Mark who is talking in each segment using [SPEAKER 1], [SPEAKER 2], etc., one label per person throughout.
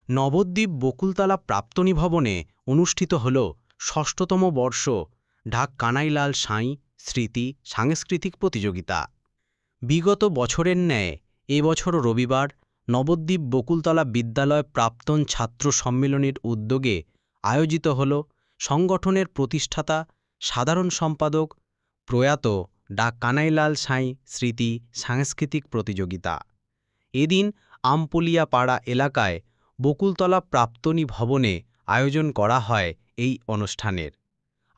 [SPEAKER 1] নবদ্বীপ বকুলতলা প্রাক্তনী ভবনে অনুষ্ঠিত হল ষষ্ঠতম বর্ষ ঢাক কানাইলাল সাঁই স্মৃতি সাংস্কৃতিক প্রতিযোগিতা। বিগত বছরের ন্যায় এবছর রবিবার নবদ্বীপ বকুলতলা বিদ্যালয় প্রাক্তন ছাত্র সম্মেলনের উদ্যোগে আয়োজিত হল সংগঠনের প্রতিষ্ঠাতা সাধারণ সম্পাদক প্রয়াত ডাক কানাইলাল সাঁই স্মৃতি সাংস্কৃতিক প্রতিযোগিতা। এদিন আমপলিয়া পাড়া এলাকায় বকুলতলা প্রাক্তনী ভবনে আয়োজন করা হয় এই অনুষ্ঠানের।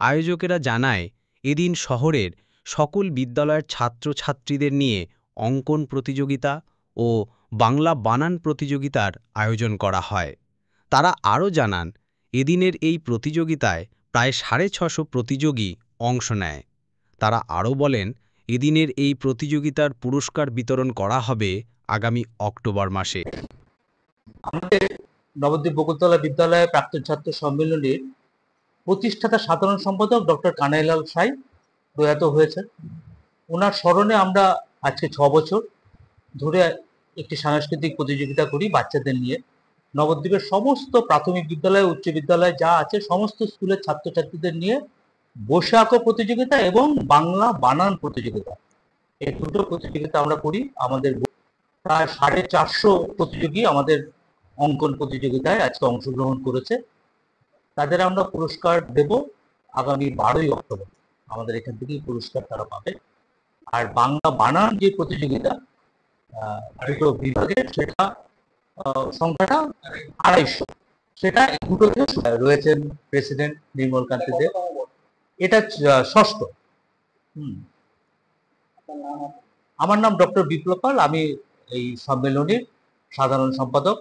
[SPEAKER 1] আয়োজকেরা জানায়, এদিন শহরের সকল বিদ্যালয়ের ছাত্রছাত্রীদের নিয়ে অঙ্কন প্রতিযোগিতা ও বাংলা বানান প্রতিযোগিতার আয়োজন করা হয়। তারা আরও জানান, এদিনের এই প্রতিযোগিতায় প্রায় 650 প্রতিযোগী অংশ নেয়। তারা আরও বলেন, এদিনের এই প্রতিযোগিতার পুরস্কার বিতরণ করা হবে আগামী অক্টোবর মাসে।
[SPEAKER 2] আমাদের নবদ্বীপ বকুলতলা বিদ্যালয়ের প্রাক্তন ছাত্র সম্মেলনের প্রতিষ্ঠাতা সাধারণ সম্পাদক ডক্টর কানাইলাল সাঁই প্রয়াত হয়েছে। ওনার স্মরণে আমরা আজকে 6 বছর ধরে একটি সাংস্কৃতিক প্রতিযোগিতা করি বাচ্চাদের নিয়ে। নবদ্বীপের সমস্ত প্রাথমিক বিদ্যালয়, উচ্চ বিদ্যালয় যা আছে সমস্ত স্কুলের ছাত্রছাত্রীদের নিয়ে বসে আঁকো প্রতিযোগিতা এবং বাংলা বানান প্রতিযোগিতা, এই দুটো প্রতিযোগিতা আমরা করি। আমাদের প্রায় 450 প্রতিযোগী আমাদের অঙ্কন প্রতিযোগিতায় আজকে অংশগ্রহণ করেছে। তাদের আমরা পুরস্কার দেব আগামী 12ই অক্টোবর। আমাদের এখান থেকেই পুরস্কার তারা পাবে। আর বাংলা বানান যে প্রতিযোগিতা দুটো বিভাগের, সেটা সংখ্যাটা 250, সেটা দুটোতে রয়েছেন প্রেসিডেন্ট নির্মল কান্তি দেব। এটা ষষ্ঠ। আমার নাম ডক্টর বিপ্লব পাল, আমি এই সম্মেলনের সাধারণ সম্পাদক।